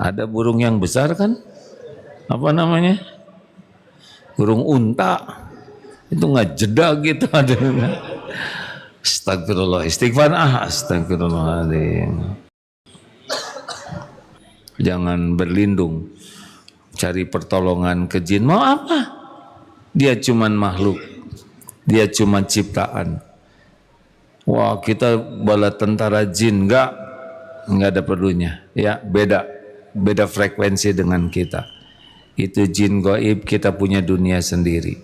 Ada burung yang besar kan? Apa namanya? Burung unta. Itu nggak jeda gitu ada. Astagfirullah, istighfar astagfirullahaladzim. Jangan berlindung, cari pertolongan ke jin. Mau apa? Dia cuman makhluk, dia cuma ciptaan. Wah, kita bala tentara jin, enggak ada perlunya. Ya, beda frekuensi dengan kita. Itu jin gaib, kita punya dunia sendiri.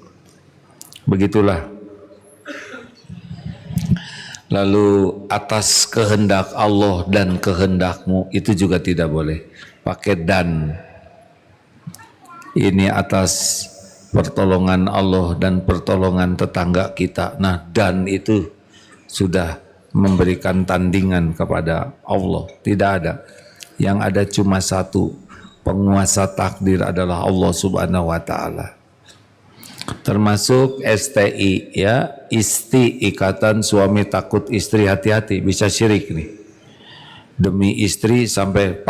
Begitulah. Lalu atas kehendak Allah dan kehendakmu itu juga tidak boleh. Pakai dan. Ini atas pertolongan Allah dan pertolongan tetangga kita. Nah, dan itu sudah memberikan tandingan kepada Allah. Tidak ada. Yang ada cuma satu. Penguasa takdir adalah Allah Subhanahu wa taala. Termasuk STI, ya, ikatan suami takut istri, hati-hati, bisa syirik nih. Demi istri sampai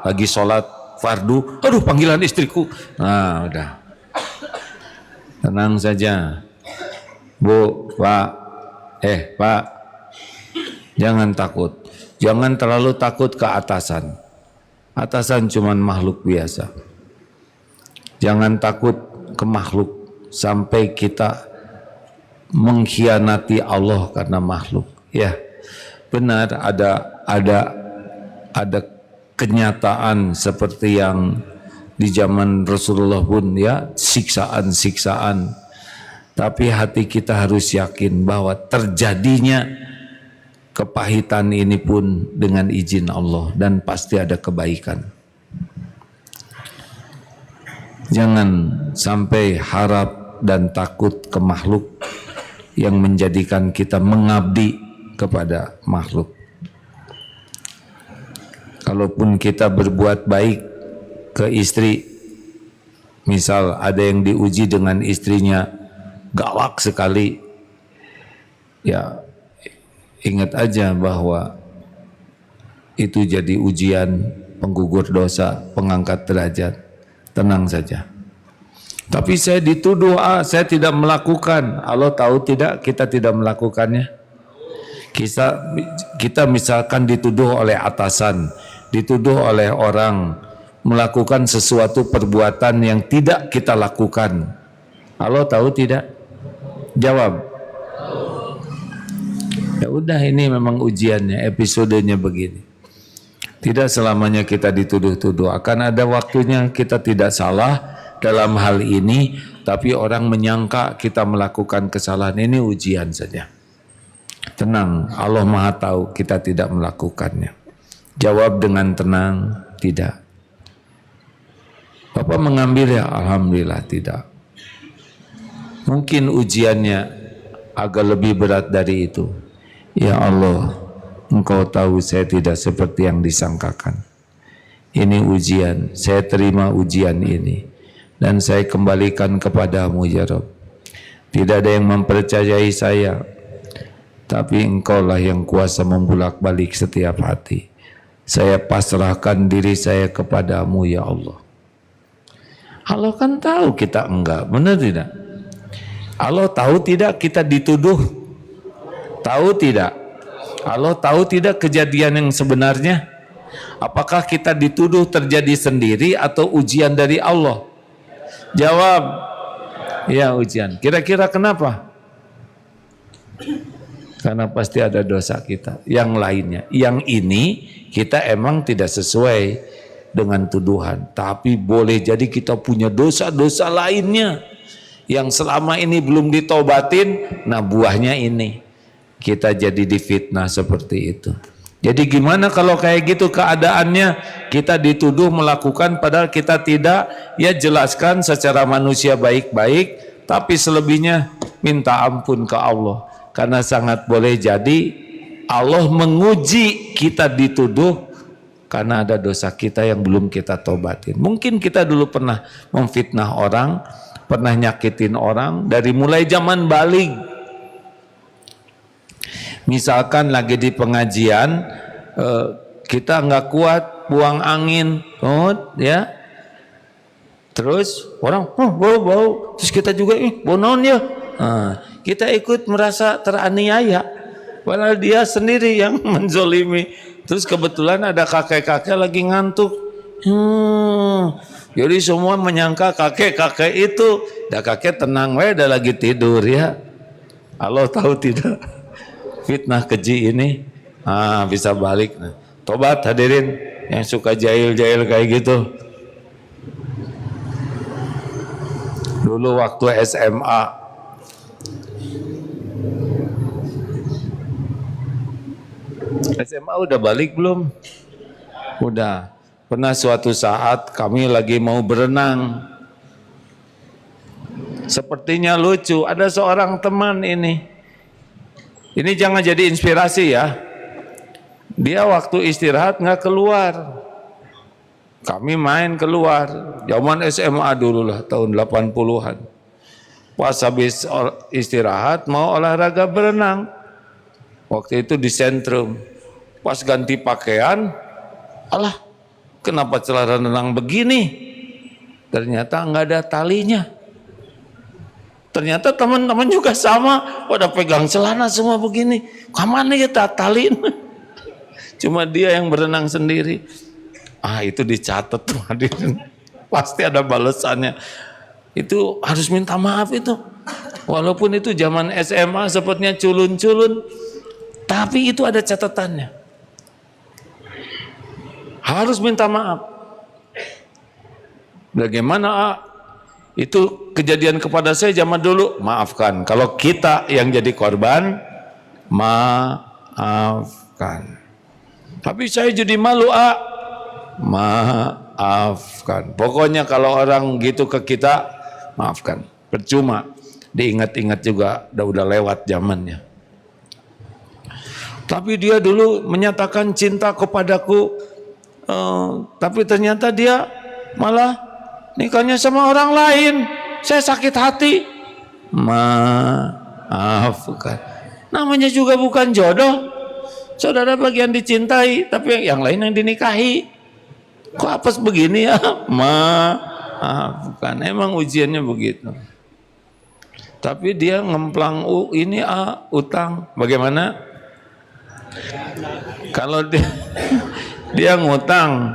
lagi sholat fardu, aduh panggilan istriku. Nah, udah. Tenang saja. Bu, Pak, Pak, jangan takut. Jangan terlalu takut ke atasan. Atasan cuman makhluk biasa. Jangan takut ke makhluk sampai kita mengkhianati Allah karena makhluk. Ya, benar ada kenyataan seperti yang di zaman Rasulullah pun, ya, siksaan. Tapi hati kita harus yakin bahwa terjadinya kepahitan ini pun dengan izin Allah dan pasti ada kebaikan. Jangan sampai harap dan takut ke makhluk yang menjadikan kita mengabdi kepada makhluk. Kalaupun kita berbuat baik ke istri, misal ada yang diuji dengan istrinya galak sekali, ya ingat aja bahwa itu jadi ujian penggugur dosa, pengangkat derajat. Tenang saja. Tapi saya dituduh, saya tidak melakukan. Allah tahu tidak kita tidak melakukannya. Kita misalkan dituduh oleh atasan, dituduh oleh orang melakukan sesuatu perbuatan yang tidak kita lakukan. Allah tahu tidak? Jawab. Ya udah, ini memang ujiannya, episodenya begini. Tidak selamanya kita dituduh-tuduh. Akan ada waktunya kita tidak salah dalam hal ini, tapi orang menyangka kita melakukan kesalahan. Ini ujian saja. Tenang, Allah Maha tahu kita tidak melakukannya. Jawab dengan tenang, tidak. Bapak mengambil, ya alhamdulillah tidak. Mungkin ujiannya agak lebih berat dari itu. Ya Allah, Engkau tahu saya tidak seperti yang disangkakan. Ini ujian, saya terima ujian ini dan saya kembalikan kepadamu ya Rabb. Tidak ada yang mempercayai saya, tapi Engkaulah yang kuasa membulak-balik setiap hati. Saya pasrahkan diri saya kepadamu ya Allah. Allah kan tahu kita enggak, benar tidak? Allah tahu tidak kita dituduh? Tahu tidak? Allah tahu tidak kejadian yang sebenarnya? Apakah kita dituduh terjadi sendiri atau ujian dari Allah? Jawab. Ya, ujian. Kira-kira kenapa? Karena pasti ada dosa kita. Yang lainnya, yang ini kita emang tidak sesuai dengan tuduhan, tapi boleh jadi kita punya dosa-dosa lainnya yang selama ini belum ditobatin. Nah, buahnya ini kita jadi difitnah seperti itu. Jadi gimana kalau kayak gitu keadaannya, kita dituduh melakukan padahal kita tidak? Ya jelaskan secara manusia baik-baik, tapi selebihnya minta ampun ke Allah. Karena sangat boleh jadi Allah menguji kita dituduh karena ada dosa kita yang belum kita tobatin. Mungkin kita dulu pernah memfitnah orang, pernah nyakitin orang dari mulai zaman baligh. Misalkan lagi di pengajian, kita nggak kuat, buang angin, ya. Terus orang, bau. Terus kita juga, bau naon ya. Kita ikut merasa teraniaya, padahal dia sendiri yang menzolimi. Terus kebetulan ada kakek-kakek lagi ngantuk. Jadi semua menyangka kakek-kakek itu, kakek tenang, udah lagi tidur ya. Allah tahu tidak, fitnah keji ini bisa balik. Tobat hadirin yang suka jahil-jahil kayak gitu. Dulu waktu SMA, udah balik belum? Udah. Pernah suatu saat kami lagi mau berenang. Sepertinya lucu, ada seorang teman ini. Ini jangan jadi inspirasi ya. Dia waktu istirahat nggak keluar. Kami main keluar, zaman SMA dulu lah, tahun 80-an. Pas habis istirahat mau olahraga berenang. Waktu itu di sentrum. Pas ganti pakaian, alah, kenapa celana renang begini? Ternyata nggak ada talinya. Ternyata teman-teman juga sama, pada pegang celana semua begini. Kemana ya taliin? Cuma dia yang berenang sendiri. Itu dicatat tuh hadirin. Pasti ada balasannya. Itu harus minta maaf itu. Walaupun itu zaman SMA sepertinya culun-culun, tapi itu ada catatannya. Harus minta maaf. Bagaimana itu kejadian kepada saya zaman dulu? Maafkan. Kalau kita yang jadi korban, maafkan. Tapi saya jadi malu, maafkan. Pokoknya kalau orang gitu ke kita, maafkan. Percuma, diingat-ingat juga, udah lewat zamannya. Tapi dia dulu menyatakan cinta kepadaku, tapi ternyata dia malah nikahnya sama orang lain. Saya sakit hati. Maafkan. Namanya juga bukan jodoh. Saudara bagian dicintai, tapi yang lain yang dinikahi. Kok apes begini ya? Maafkan. Emang ujiannya begitu. Tapi dia ngemplang ini utang. Bagaimana? Kalau dia ngutang,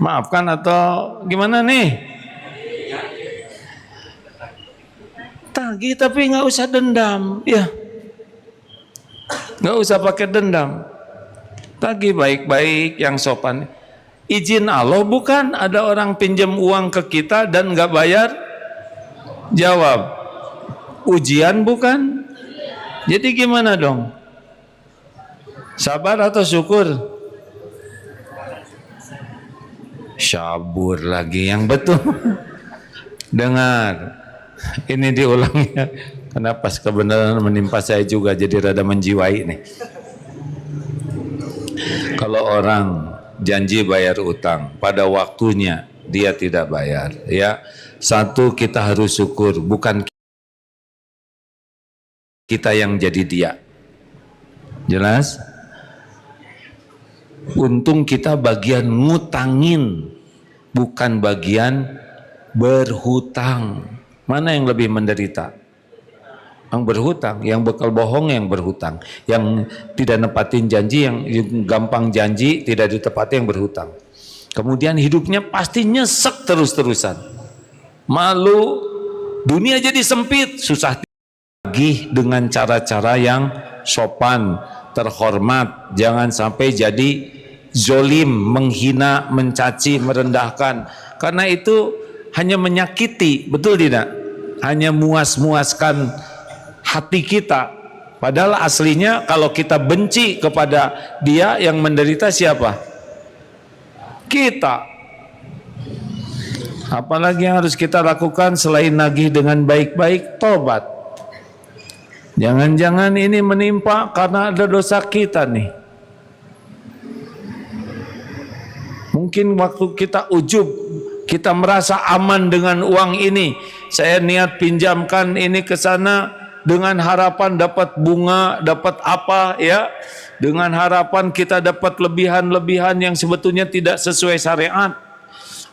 maafkan atau gimana nih? Tagih tapi nggak usah dendam, ya. Nggak usah pakai dendam. Tagih baik-baik yang sopan. Izin Allah bukan? Ada orang pinjam uang ke kita dan nggak bayar? Jawab. Ujian bukan? Jadi gimana dong? Sabar atau syukur? Syabur lagi yang betul. Dengar. Ini diulangnya. Kenapa kebenaran menimpa saya juga jadi rada menjiwai nih. Kalau orang janji bayar utang pada waktunya dia tidak bayar, ya. Satu, kita harus syukur, bukan kita yang jadi dia. Jelas? Untung kita bagian ngutangin, bukan bagian berhutang. Mana yang lebih menderita? Yang berhutang, yang bekal bohong yang berhutang, yang tidak nepatin janji, yang gampang janji tidak ditepati yang berhutang. Kemudian hidupnya pasti nyesek terus-terusan. Malu, dunia jadi sempit, susah lagi dengan cara-cara yang sopan, terhormat. Jangan sampai jadi zolim, menghina, mencaci, merendahkan. Karena itu hanya menyakiti, betul tidak? Hanya muas-muaskan hati kita. Padahal aslinya kalau kita benci kepada dia, yang menderita siapa? Kita. Apalagi yang harus kita lakukan selain nagih dengan baik-baik? Tobat. Jangan-jangan ini menimpa karena ada dosa kita nih. Mungkin waktu kita ujub, kita merasa aman dengan uang ini. Saya niat pinjamkan ini ke sana, dengan harapan dapat bunga, dapat apa ya, dengan harapan kita dapat lebihan-lebihan yang sebetulnya tidak sesuai syariat,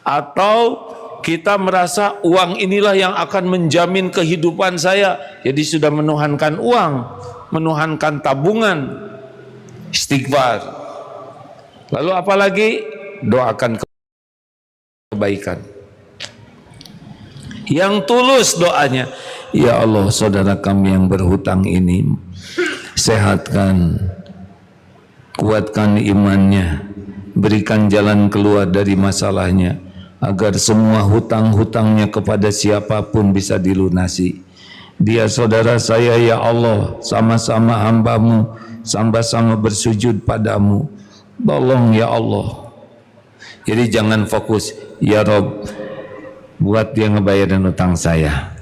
atau kita merasa uang inilah yang akan menjamin kehidupan saya, jadi sudah menuhankan uang, menuhankan tabungan. Istighfar. Lalu apalagi? Doakan kebaikan. Yang tulus doanya, ya Allah, saudara kami yang berhutang ini, sehatkan, kuatkan imannya, berikan jalan keluar dari masalahnya, agar semua hutang-hutangnya kepada siapapun bisa dilunasi. Dia saudara saya, ya Allah, sama-sama hamba-Mu, sama-sama bersujud padamu. Tolong ya Allah. Jadi jangan fokus, ya Rob, buat dia ngebayarin utang saya.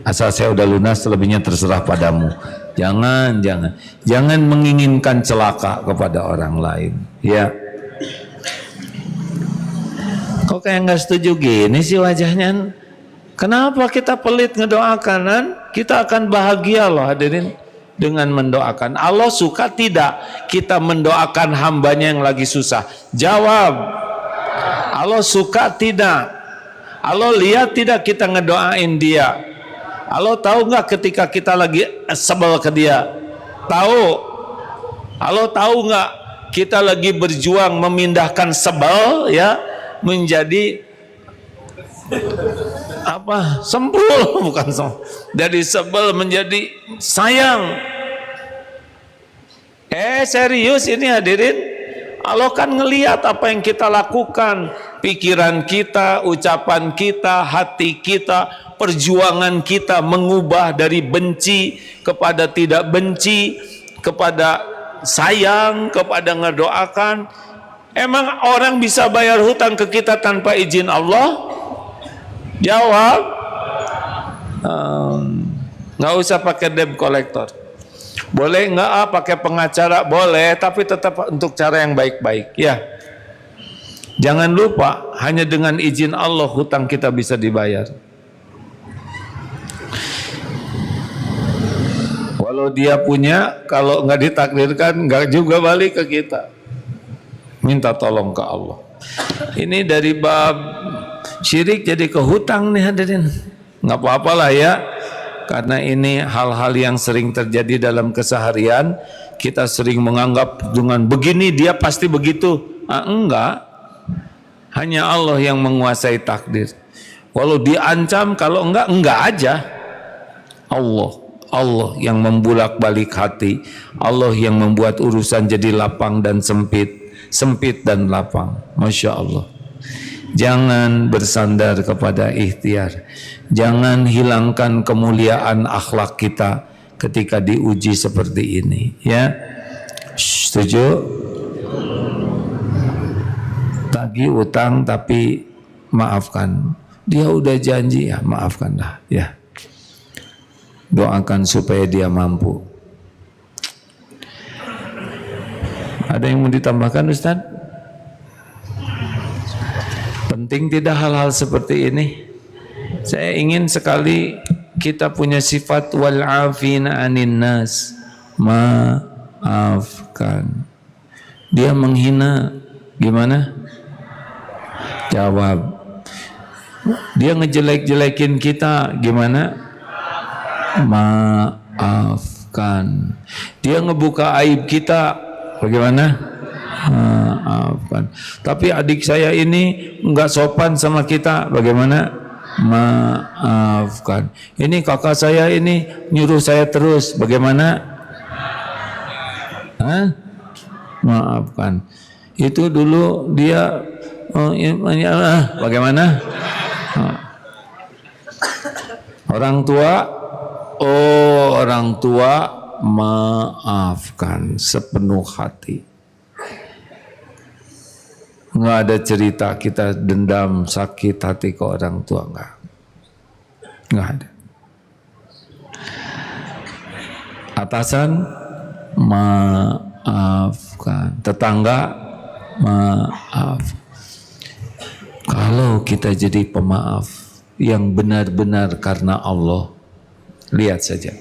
Asal saya udah lunas, selebihnya terserah padamu. Jangan menginginkan celaka kepada orang lain. Ya. Kok kayak nggak setuju gini sih wajahnya? Kenapa kita pelit ngedoakan? Kan? Kita akan bahagia loh hadirin dengan mendoakan. Allah suka tidak kita mendoakan hambanya yang lagi susah? Jawab. Allah suka tidak? Allah lihat tidak kita ngedoain dia? Allah tahu nggak ketika kita lagi sebel ke dia? Tahu. Allah tahu nggak kita lagi berjuang memindahkan sebel ya menjadi apa? Sempul, bukan sempul. Dari sebel menjadi sayang. Serius ini hadirin. Allah kan ngelihat apa yang kita lakukan, pikiran kita, ucapan kita, hati kita, perjuangan kita mengubah dari benci kepada tidak benci, kepada sayang, kepada ngedoakan. Emang orang bisa bayar hutang ke kita tanpa izin Allah? Jawab. Nggak usah pakai debt collector. Boleh nggak pakai pengacara? Boleh, tapi tetap untuk cara yang baik-baik ya. Jangan lupa, hanya dengan izin Allah hutang kita bisa dibayar. Walau dia punya, kalau nggak ditakdirkan nggak juga balik ke kita. Minta tolong ke Allah. Ini dari bab syirik jadi ke hutang nih hadirin. Nggak apa-apalah ya. Karena ini hal-hal yang sering terjadi dalam keseharian. Kita sering menganggap dengan begini dia pasti begitu. Enggak. Hanya Allah yang menguasai takdir. Walau diancam, kalau enggak aja. Allah yang membulak-balik hati. Allah yang membuat urusan jadi lapang dan sempit. Sempit dan lapang. Masya Allah. Jangan bersandar kepada ikhtiar. Jangan hilangkan kemuliaan akhlak kita ketika diuji seperti ini. Ya, setuju? Tagih utang tapi maafkan. Dia udah janji ya, maafkanlah. Ya, doakan supaya dia mampu. Ada yang mau ditambahkan, Ustaz? Penting tidak hal-hal seperti ini? Saya ingin sekali kita punya sifat wal afina anin nas, maafkan. Dia menghina, gimana? Jawab. Dia ngejelek-jelekin kita, gimana? Maafkan. Dia ngebuka aib kita, bagaimana? Maafkan. Tapi adik saya ini enggak sopan sama kita, bagaimana? Maafkan. Ini kakak saya ini nyuruh saya terus, bagaimana? Maafkan. Itu dulu dia bagaimana? Orang tua maafkan sepenuh hati. Nggak ada cerita kita dendam sakit hati ke orang tua, nggak ada. Atasan maafkan, tetangga maaf. Kalau kita jadi pemaaf yang benar-benar karena Allah, lihat saja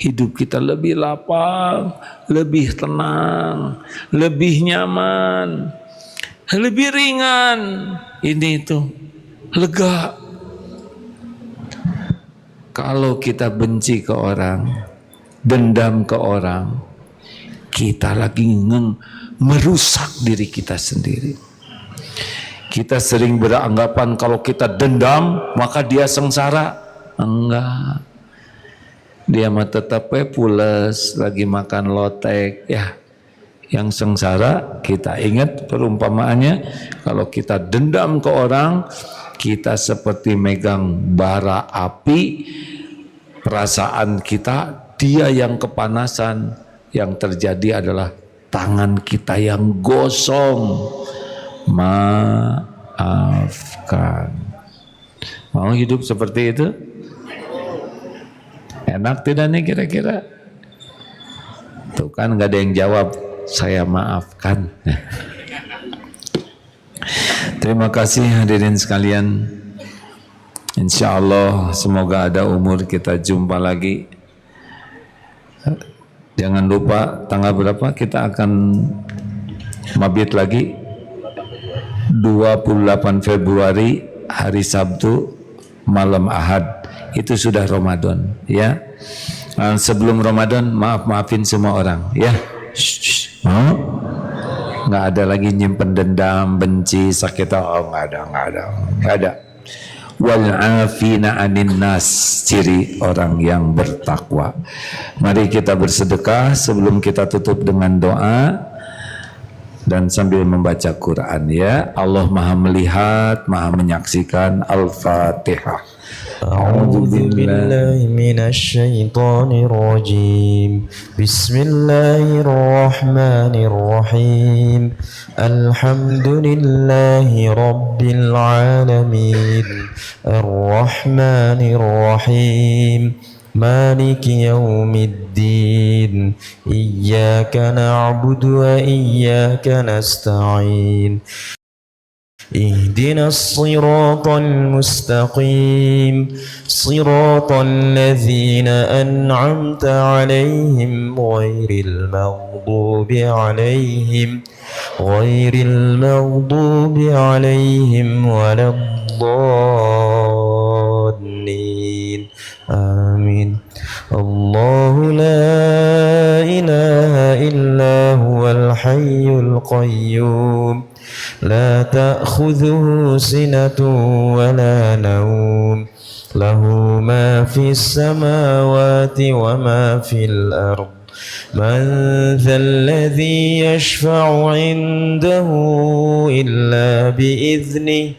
hidup kita lebih lapang, lebih tenang, lebih nyaman, lebih ringan. Ini itu lega. Kalau kita benci ke orang, dendam ke orang, kita lagi merusak diri kita sendiri. Kita sering beranggapan kalau kita dendam maka dia sengsara. Enggak. Dia mah tetap pules, lagi makan lotek ya. Yang sengsara, kita ingat perumpamaannya, kalau kita dendam ke orang, kita seperti megang bara api, perasaan kita dia yang kepanasan, yang terjadi adalah tangan kita yang gosong. Maafkan. Mau hidup seperti itu? Enak tidak nih kira-kira? Tuh kan gak ada yang jawab, saya maafkan. Terima kasih hadirin sekalian. Insya Allah semoga ada umur kita jumpa lagi. Jangan lupa tanggal berapa kita akan mabit lagi. 28 Februari hari Sabtu malam Ahad. Itu sudah Ramadan ya. Sebelum Ramadan maafin semua orang ya. Mau? Nggak ada lagi nyimpen dendam, benci, sakit. Oh nggak ada. Wal afina anin nas, ciri orang yang bertakwa. Mari kita bersedekah sebelum kita tutup dengan doa dan sambil membaca Quran ya. Allah Maha melihat, Maha menyaksikan. Al-Fatihah. أعوذ بالله من الشيطان الرجيم بسم الله الرحمن الرحيم الحمد لله رب العالمين الرحمن الرحيم مالك يوم الدين إياك نعبد وإياك نستعين اهدنا الصراط المستقيم صراط الذين أنعمت عليهم غير المغضوب عليهم ولا الضالين آمين الله لا إله إلا هو الحي القيوم لا تأخذه سنة ولا نوم له ما في السماوات وما في الأرض من ذا الذي يشفع عنده إلا بإذنه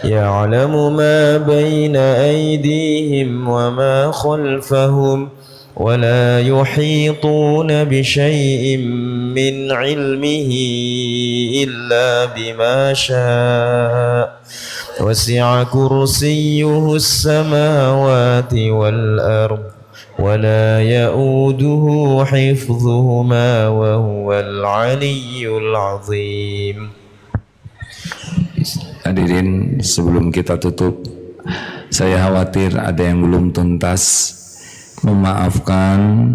يعلم ما بين أيديهم وما خلفهم ولا يحيطون بشيء من علمه إلا بما شاء وسع كرسيه السماوات والأرض ولا يؤوده حفظهما وهو العلي العظيم. Hadirin, sebelum kita tutup, saya khawatir ada yang belum tuntas. Memaafkan,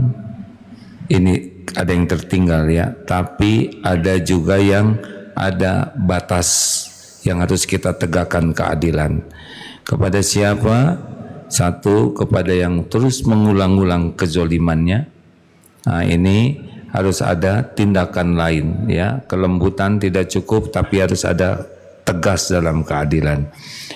ini ada yang tertinggal ya, tapi ada juga yang ada batas yang harus kita tegakkan keadilan. Kepada siapa? Satu, kepada yang terus mengulang-ulang kezolimannya. Nah, ini harus ada tindakan lain ya. Kelembutan tidak cukup, tapi harus ada tegas dalam keadilan.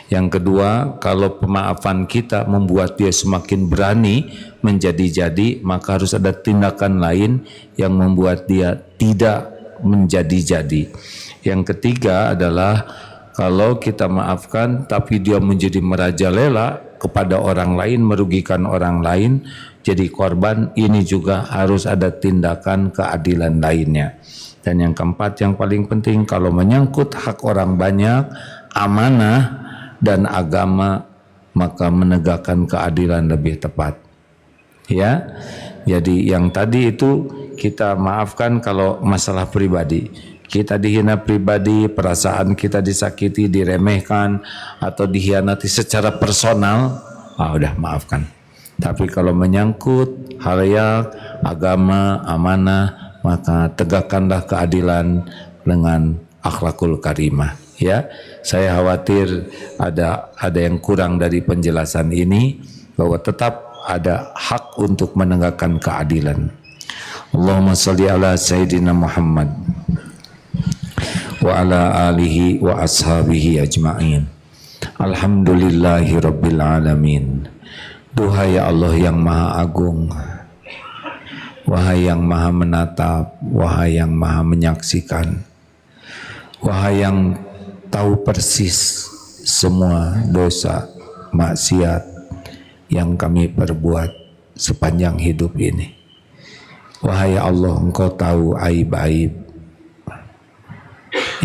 Yang kedua, kalau pemaafan kita membuat dia semakin berani menjadi-jadi, maka harus ada tindakan lain yang membuat dia tidak menjadi-jadi. Yang ketiga adalah kalau kita maafkan tapi dia menjadi merajalela kepada orang lain, merugikan orang lain, jadi korban, ini juga harus ada tindakan keadilan lainnya. Dan yang keempat, yang paling penting, kalau menyangkut hak orang banyak, amanah dan agama, maka menegakkan keadilan lebih tepat ya. Jadi yang tadi itu kita maafkan kalau masalah pribadi, kita dihina pribadi, perasaan kita disakiti, diremehkan atau dikhianati secara personal, udah maafkan. Tapi kalau menyangkut halayak, agama, amanah, maka tegakkanlah keadilan dengan akhlakul karimah. Ya, saya khawatir ada yang kurang dari penjelasan ini, bahwa tetap ada hak untuk menegakkan keadilan. Allahumma shalli ala Sayyidina Muhammad wa ala alihi wa ashabihi ajma'in. Alhamdulillahi rabbil alamin. Duhai Allah yang maha agung, wahai yang maha menatap, wahai yang maha menyaksikan, wahai yang tahu persis semua dosa maksiat yang kami perbuat sepanjang hidup ini. Wahai Allah, Engkau tahu aib-aib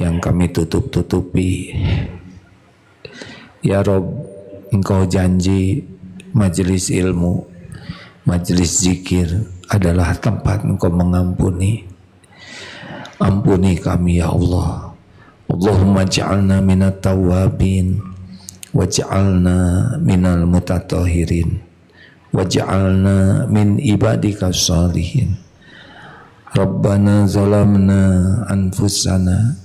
yang kami tutup-tutupi. Ya Rob, Engkau janji majelis ilmu, majelis zikir adalah tempat Engkau mengampuni. Ampuni kami ya Allah. Allahumma ja'alna minat tawabin, waj'alna minal mutatahirin, waj'alna min ibadika salihin. Rabbana zalamna anfusana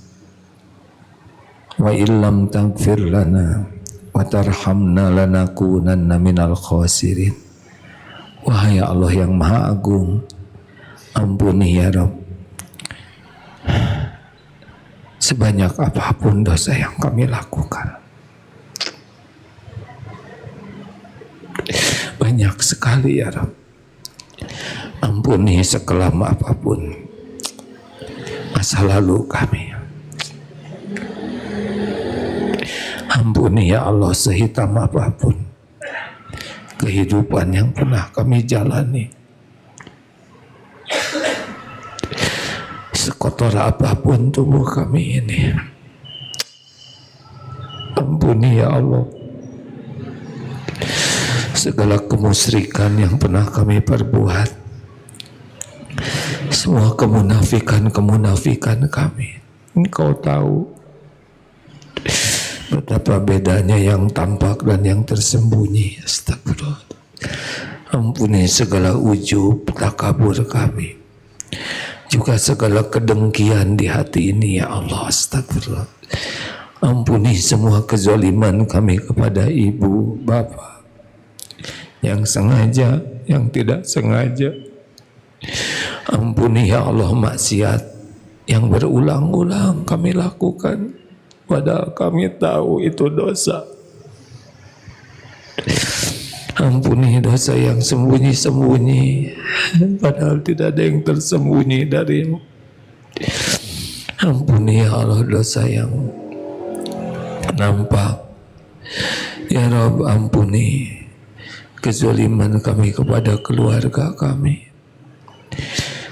wa illam taghfir lana wa tarhamna lanakunanna minal khasirin. Wahai Allah yang maha agung, ampuni ya Rabb sebanyak apapun dosa yang kami lakukan. Banyak sekali ya Rabb. Ampuni sekelam apapun masa lalu kami. Ampuni ya Allah sehitam apapun kehidupan yang pernah kami jalani. Sekotor apapun tubuh kami ini, ampuni ya Allah. Segala kemusyrikan yang pernah kami perbuat, semua kemunafikan kami, Engkau tahu betapa bedanya yang tampak dan yang tersembunyi. Astagfirullah. Ampuni segala ujub, takabur kami, juga segala kedengkian di hati ini ya Allah. Astagfirullah. Ampuni semua kezaliman kami kepada ibu, bapak, yang sengaja, yang tidak sengaja. Ampuni ya Allah maksiat yang berulang-ulang kami lakukan, padahal kami tahu itu dosa. Ampuni dosa yang sembunyi-sembunyi, padahal tidak ada yang tersembunyi darimu. Ampuni ya Allah dosa yang nampak. Ya Rabb, ampuni kezaliman kami kepada keluarga kami,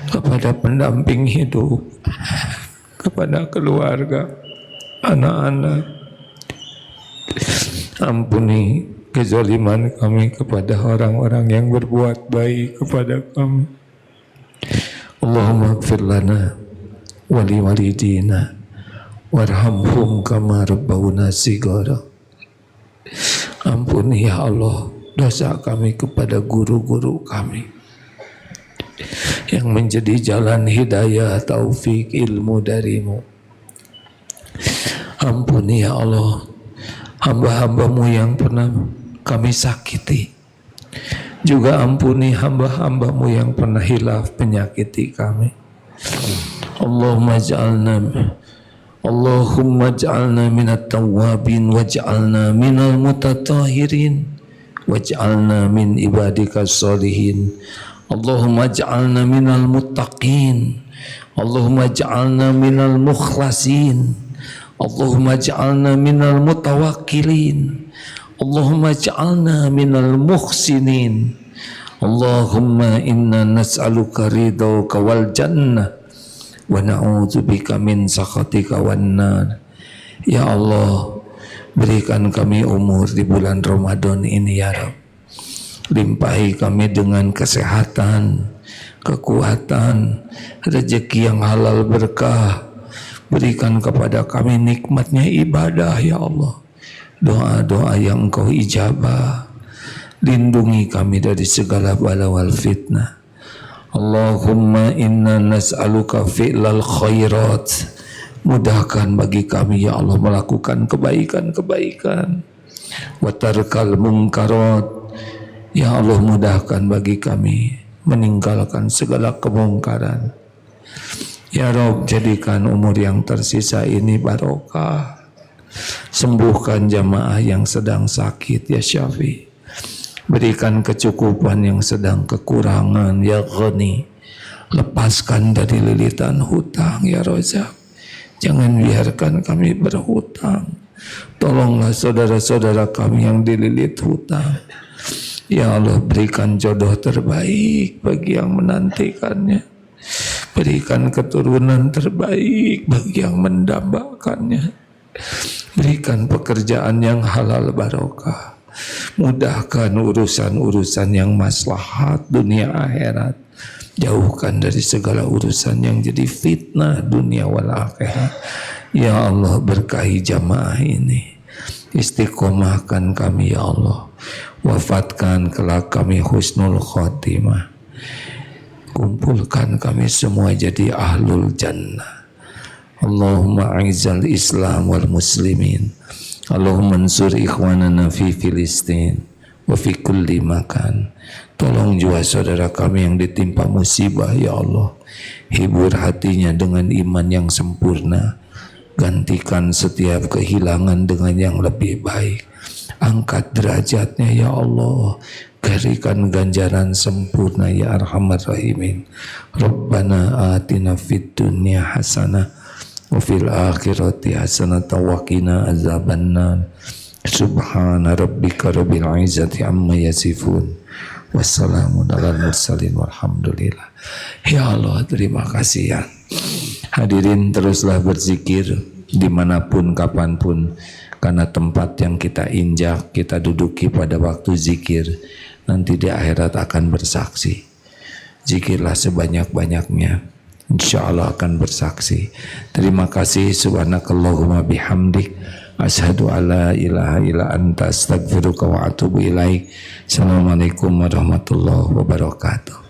kepada pendamping hidup, kepada keluarga, anak-anak. Ampuni kezaliman kami kepada orang-orang yang berbuat baik kepada kami. Allahumma ighfir lana wa li walidina warhamhum kama rabbawna shighara. Ampuni ya Allah dosa kami kepada guru-guru kami yang menjadi jalan hidayah, taufik, ilmu darimu. Ampuni ya Allah hamba-hambamu yang pernah kami sakiti. Juga ampuni hamba-hambamu yang pernah hilaf menyakiti kami. Allahumma ja'alna minat tawabin waj'alna minal mutatahirin waj'alna min ibadika salihin. Allahumma ja'alna minal muttaqin. Allahumma ja'alna minal mukhlasin. Allahumma ja'alna minal mutawakkilin. Allahumma ja'alna minal muhsinin. Allahumma inna nas'aluka ridhaka wal jannah wa na'udzubika min sakhatika wan nar. Ya Allah, berikan kami umur di bulan Ramadan ini ya Rabb. Limpahi kami dengan kesehatan, kekuatan, rezeki yang halal berkah. Berikan kepada kami nikmatnya ibadah ya Allah. Doa-doa yang Engkau ijabah, lindungi kami dari segala bala wal fitnah. Allahumma inna nas'aluka fi'lal khairat, mudahkan bagi kami ya Allah melakukan kebaikan-kebaikan, wa tarkal munkarat, ya Allah mudahkan bagi kami meninggalkan segala kemungkaran. Ya Rabb, jadikan umur yang tersisa ini barokah, sembuhkan jamaah yang sedang sakit ya Syafi, berikan kecukupan yang sedang kekurangan ya Ghani, lepaskan dari lilitan hutang ya Razak, jangan biarkan kami berhutang, tolonglah saudara-saudara kami yang dililit hutang ya Allah, berikan jodoh terbaik bagi yang menantikannya, berikan keturunan terbaik bagi yang mendambakannya, berikan pekerjaan yang halal barokah, mudahkan urusan-urusan yang maslahat dunia akhirat, jauhkan dari segala urusan yang jadi fitnah dunia wal akhirat. Ya Allah, berkahi jamaah ini, istiqomahkan kami ya Allah, wafatkan kelak kami husnul khotimah, kumpulkan kami semua jadi ahlul jannah. Allahumma a'izzal islam wal muslimin, Allahumma ansur ikhwanana fi Filistin wa fi kulli makan. Tolong jua saudara kami yang ditimpa musibah ya Allah, hibur hatinya dengan iman yang sempurna, gantikan setiap kehilangan dengan yang lebih baik, angkat derajatnya ya Allah, berikan ganjaran sempurna ya arhamar rahimin. Rabbana atina fid dunya hasanah wa fil akhirati hasanah wa qina azabannar. Subhana rabbika rabbil izzati amma yasifun, wassalamun alal mursalin walhamdulillah. Ya Allah, terima kasih ya. Hadirin, teruslah berzikir dimanapun kapanpun, karena tempat yang kita injak, kita duduki pada waktu zikir, nanti di akhirat akan bersaksi. Zikirlah sebanyak-banyaknya, insya Allah akan bersaksi. Terima kasih. Subhanakallahumma bihamdik, asyhadu alla ilaha illa anta, astaghfiruka wa atubu ilaik. Assalamualaikum warahmatullahi wabarakatuh.